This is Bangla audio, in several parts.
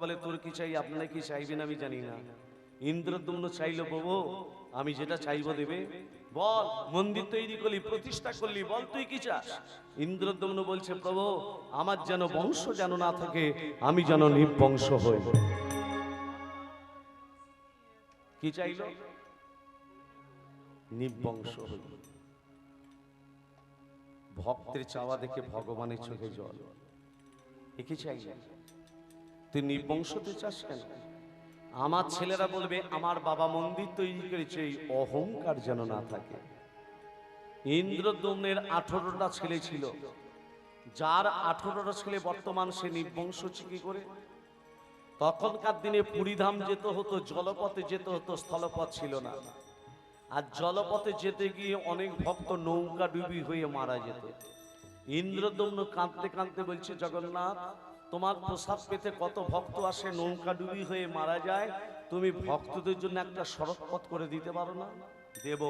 বলে তোর কি চাই, আপনারা কি চাইবেন আমি জানি না। ইন্দ্রদ্যুম্ন চাইলো, প্রভু আমি যেটা চাইবো দেবে, বল। মন্দির তৈরি করলি, প্রতিষ্ঠা করলি, বল তুই কি চাস। ইন্দ্রদ্যুম্ন বলছে, প্রভু আমার যেন বংশ যেন না থাকে, আমি যেন নির্বংশ হই। কি চাইল? নির্বংশ হই। ভক্তের চাওয়া দেখে ভগবানের চোখে জল। কি চাই? তুই নির্বংশতে চাস কেন? আমার ছেলেরা বলবে আমার বাবা মন্দির তৈরি করেছে, এই অহংকার যেন না থাকে। ইন্দ্রদ্যুম্নের 18টা ছেলে ছিল, যার 18টা ছেলে বর্তমান সে নির্বংশ কি করে? তখনকার দিনে পুরীধাম যেতে হতো, জলপথে যেতে হতো, স্থলপথ ছিল না। আর জলপথে যেতে গিয়ে অনেক ভক্ত নৌকা ডুবি হয়ে মারা যেত। ইন্দ্রদ্যুম্ন কাঁদতে কাঁদতে বলছে, জগন্নাথ তোমার প্রসাদ পেতে কত ভক্ত আসে, নৌকা ডুবি হয়ে মারা যায়, তুমি ভক্তদের জন্য একটা সড়ক পথ করে দিতে পারো না? দেব,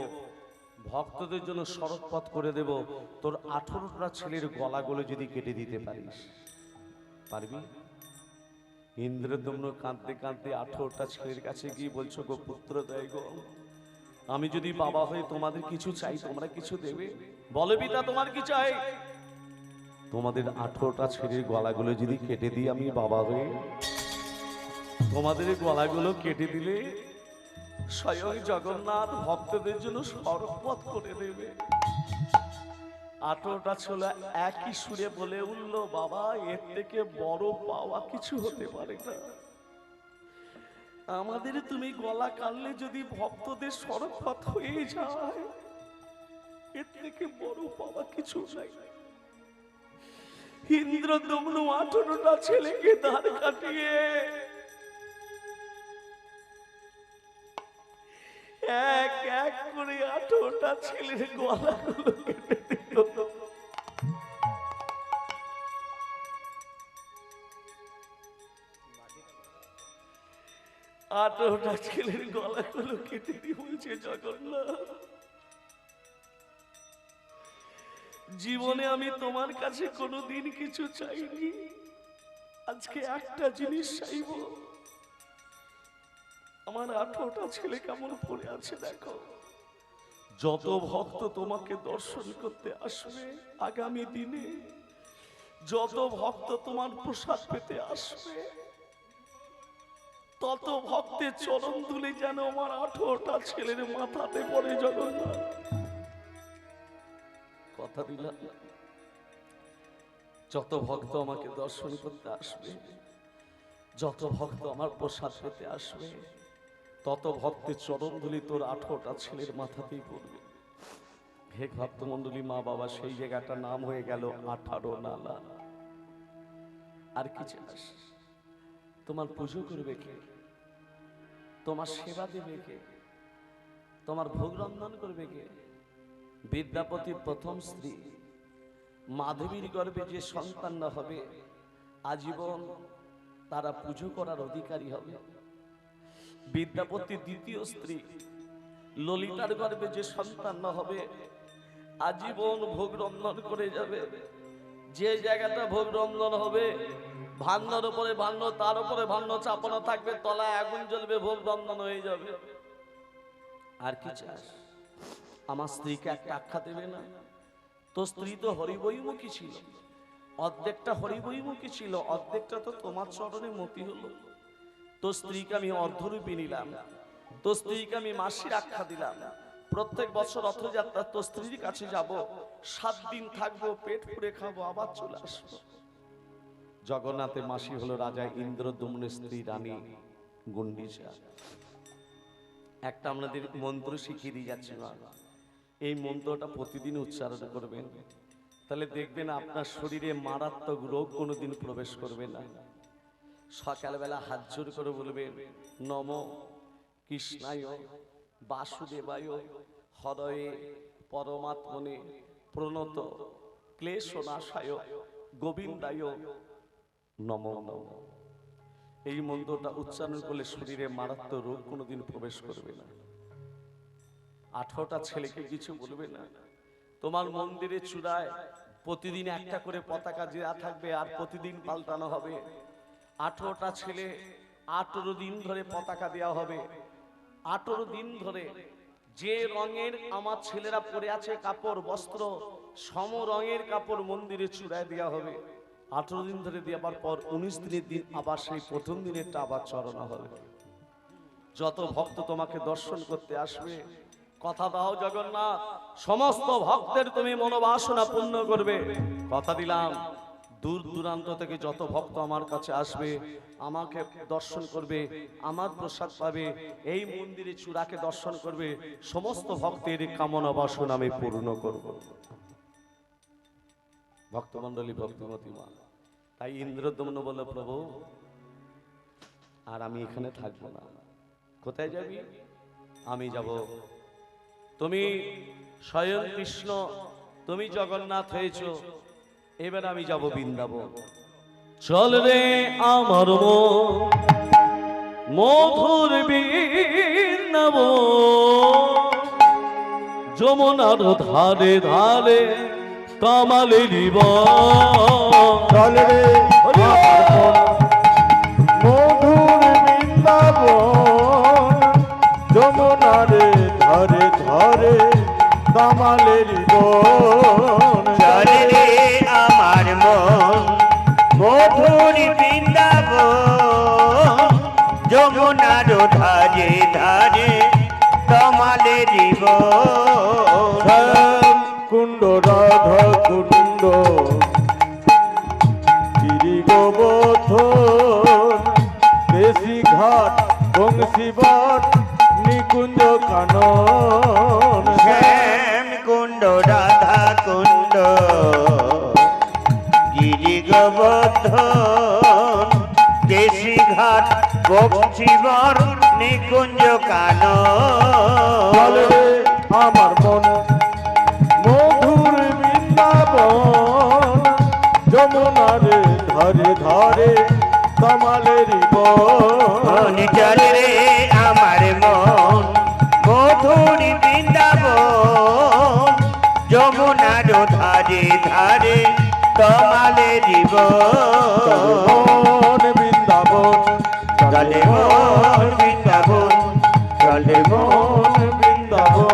ভক্তদের জন্য সড়ক পথ করে দেব, তোর 18টা ছেলের গলাগুলো যদি কেটে দিতে পারিস। পারবি? ইন্দ্রদ্যুম্ন কাঁদতে কাঁদতে 18টা ছেলের কাছে গিয়ে বলছো, গো পুত্র দয় গো, আমি যদি বাবা হয়ে তোমাদের কিছু চাই, তোমরা কিছু দেবে? বলে পিতা তোমার কি চাই? তোমাদের 18টা ছেলের গলাগুলো যদি কেটে দিই আমি বাবা হয়ে, তোমাদের গলাগুলো কেটে দিলে স্বয়ং জগন্নাথ ভক্তদের জন্য সড়কপথ করে দেবে। 18টা ছেলে একই সুরে বলে উঠল, বাবা এর থেকে বড় পাওয়া কিছু হতে পারে না। আমাদের তুমি গলা কাটলে যদি ভক্তদের সড়কপথ হয়ে যায়, এর থেকে বড় পাওয়া কিছু নাই। ইন্দ্রদ্যুম্ন 18টা ছেলেকে দাঁড় কাটিয়ে এক এক করে 18টা ছেলের গলাগুলো কেটে দিল। 18টা ছেলের গলাগুলো কেটে দিয়ে বলছে, জগন্নাথ জীবনে আমি তোমার কাছে কোনোদিন কিছু চাইনি, আজকে একটা জিনিস চাইব। আমার 18টা ছেলে কেমন পড়ে আছে দেখো। যত ভক্ত তোমাকে দর্শন করতে আসবে আগামী দিনে, যত ভক্ত তোমার প্রসাদ পেতে আসবে, তত ভক্তের চরণ ধুলি যেন আমার 18টা ছেলের মাথাতে পড়ে। জগন্নাথ কথা দিলাম, যত ভক্ত আমাকে দর্শন করতে আসবে, যত ভক্ত আমার প্রসাদ পেতে আসবে, তত ভক্তের চরণ ধুলি তোর 18টা ছেলের মাথাতেই পড়বে। হে ভক্ত মন্ডলী, মা বাবা সেই জায়গাটার নাম হয়ে গেল 18 নালা। আর কি চাস? তোমার পুজো করবে কে? তোমার সেবা দেবে কে? তোমার ভোগ রন্ধন করবে কে? বিদ্যাপতির প্রথম স্ত্রী মাধবীর গর্ভে যে সন্তানরা হবে, আজীবন তারা পুজো করার অধিকারী হবে। বিদ্যাপতির দ্বিতীয় স্ত্রী ললিতার গর্ভে যে সন্তানরা হবে, আজীবন ভোগ রন্ধন করে যাবে। যে জায়গাটা ভোগ রন্ধন হবে, ভান্ডার উপরে ভাণ্ড, তার উপরে ভাণ্ড চাপানো থাকবে, তলায় আগুন জ্বলবে, ভোগ রন্ধন হয়ে যাবে। আর কি চাস? আমার স্ত্রীকে একটা আখ্যা দেবে না? তো স্ত্রী তো হরিবৈমুখী ছিল, অর্ধেকটা হরিবৈমুখী ছিল, অর্ধেকটা তো তোমার চরণে মতি হলো। তো স্ত্রীকে আমি অর্ধরূপী নিলাম, তো স্ত্রীকে আমি মাসির আখ্যা দিলাম। প্রত্যেক বছর রথযাত্রা তো স্ত্রীর কাছে যাব, 7 দিন থাকবো, পেট পুড়ে খাবো, আবার চলে আসবো। জগন্নাথের মাসি হলো রাজা ইন্দ্রদ্যুম্নের স্ত্রী রানী গুন্ডিচা। একটা আপনাদের মন্ত্র শিখিয়ে দিয়ে যাচ্ছি, এই মন্ত্রটা প্রতিদিন উচ্চারণ করবেন, তাহলে দেখবেন আপনার শরীরে মারাত্মক রোগ কোনোদিন প্রবেশ করবে না। সকালবেলা হাত জোর করে বলবেন, নম কৃষ্ণায় বাসুদেবায় হরয়ে পরমাত্মনে প্রণত ক্লেশনাশায় গোবিন্দায় নম নম। এই মন্ত্রটা উচ্চারণ করলে শরীরে মারাত্মক রোগ কোনোদিন প্রবেশ করবে না। 18টা ছেলেকে কিছু বলবে না। তোমার মন্দিরের চূড়ায় প্রতিদিন একটা করে পতাকা দেয়া থাকবে, আর প্রতিদিন পাল্টানো হবে। 18টা ছেলে 18 দিন ধরে পতাকা দেওয়া হবে। 18 দিন ধরে যে রঙের আমার ছেলেরা পরে আছে কাপড় বস্ত্র, সম রঙের কাপড় মন্দিরে চূড়ায় দেওয়া হবে। 18 দিন ধরে দেওয়ার পর 19 দিনের দিন আবার সেই প্রথম দিনেরটা আবার চড়ানো হবে। যত ভক্ত তোমাকে দর্শন করতে আসবে, কথা দাও জগন্নাথ, সমস্ত ভক্তের তুমি মনোবাসনা পূর্ণ করবে। কথা দিলাম, দূর দূরান্ত থেকে যত ভক্ত আমার কাছে আসবে, আমাকে দর্শন করবে, আমার প্রসাদ পাবে, এই মন্দিরে চূড়াকে দর্শন করবে, সমস্ত ভক্তের কামনা বাসনা আমি পূর্ণ করব। ভক্তমণ্ডলী, ভক্তিমতী মা, তাই ইন্দ্রদমন বলল, প্রভু আর আমি এখানে থাকবো না। কোথায় যাবি? আমি যাব, তুমি স্বয়ং কৃষ্ণ, তুমি জগন্নাথ হয়েছ, এবার আমি যাব বৃন্দাবন। চল রে আমার মধুর বৃন্দাবন, যমুনার ধারে ধারে কামালেরি বন। চল রে মধুর বৃন্দাবন, যমুনার ধারে ধারে কামালেরি বন। চল রে আমার মন মধুর বৃন্দাবন, যমুনার ধারে ধারে কামালেরি বন। শ্যাম কুণ্ড রাধা কুণ্ড গিরি গোবর্ধন, দেশি ঘাট বংশীবট নিকুঞ্জ কানন। শ্যাম কুণ্ড রাধা কুণ্ড গিরি গোবর্ধন, দেশি ঘাট বংশীবর নিকুঞ্জ কানন। চল রে আমার মন মধুর বৃন্দাবন, যমুনার ধারে ধারে কামালেরি বন। চল রে আমার মন মধুর বৃন্দাবন, যমুনার ধারে ধারে কামালেরি বন। বৃন্দাবন চলে মন বৃন্দাবন, চলে মন বৃন্দাবন।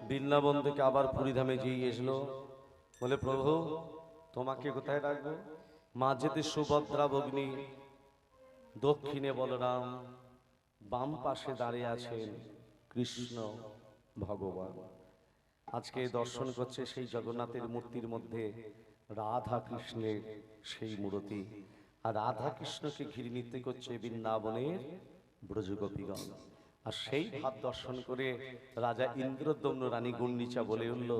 বৃন্দাবন থেকে আবার পুরীধামে যেই এসলো, বলে প্রভু তোমাকে কোথায় রাখবো? মাঝেতে সুভদ্রা ভগ্নী, দক্ষিণে বলরাম, বাম পাশে দাঁড়িয়ে আছেন কৃষ্ণ ভগবান। আজকে দর্শন করছে সেই জগন্নাথের মূর্তির মধ্যে রাধা কৃষ্ণের সেই মূর্তি, আর রাধা কৃষ্ণকে ঘিরে নৃত্য করছে বৃন্দাবনের ব্রজগোপীগণ। আর সেই ভাব দর্শন করে রাজা ইন্দ্রদম্ন রানী গুন্ডিচা বলে উঠল,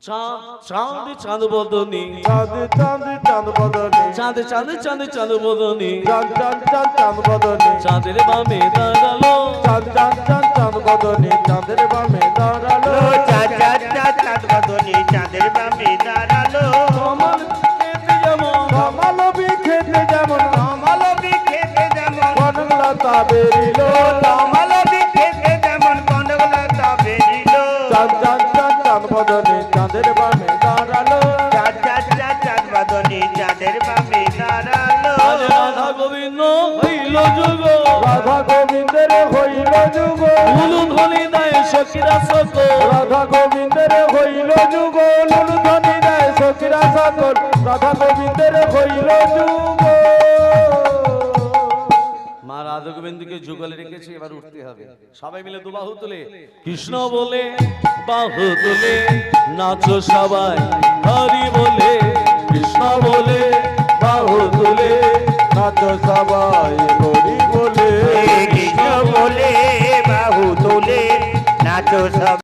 চাঁদ চাঁদ চাঁদ বদনী, চাঁদ চাঁদ চাঁদ বদনে, চাঁদ চাঁদ চাঁদ চাঁদ বদনী, চাঁদ চাঁদ চাঁদ চাঁদ বদনে, চাঁদের বামে দাঁড়ালো, চাঁদ চাঁদ চাঁদ চাঁদ বদনে, চাঁদের বামে দাঁড়ালো। চাঁদ চাঁদ চাঁদ চাঁদ বদনে, চাঁদের বামে দাঁড়ালো। কমল খেতে যেমন, কমলবি খেতে যেমন, কমলবি খেতে যেমন কনকলতা বেরিল। কমলবি খেতে যেমন কনকলতা বেরিল। চাঁদ চাঁদ চাঁদ চাঁদ বদনে, চাঁদের বামে দাঁড়ালো। চাঁদ চাঁদ চাঁদ চাঁদ বদনে, চাঁদের বামে দাঁড়ালো। আজ রাধা গোবিন্দ হইল যুগ, রাধা গোবিন্দের হইল যুগ, উলু ধ্বনি দেয় সখীরা সকল, রাধা গোবিন্দের হইল যুগ, লুলু ধ্বনি দেয় সখীরা সকল, রাধা গোবিন্দের হইল যুগ। মা রাধা গোবিন্দকে যুগলে রেখেছে, এবার উঠতে হবে। সবাই মিলে দুবাহু তুলে কৃষ্ণ বলে বাহু তুলে নাচো সবাই, হরি বলে কৃষ্ণ বলে বাহু তুলে নাচ সবাই।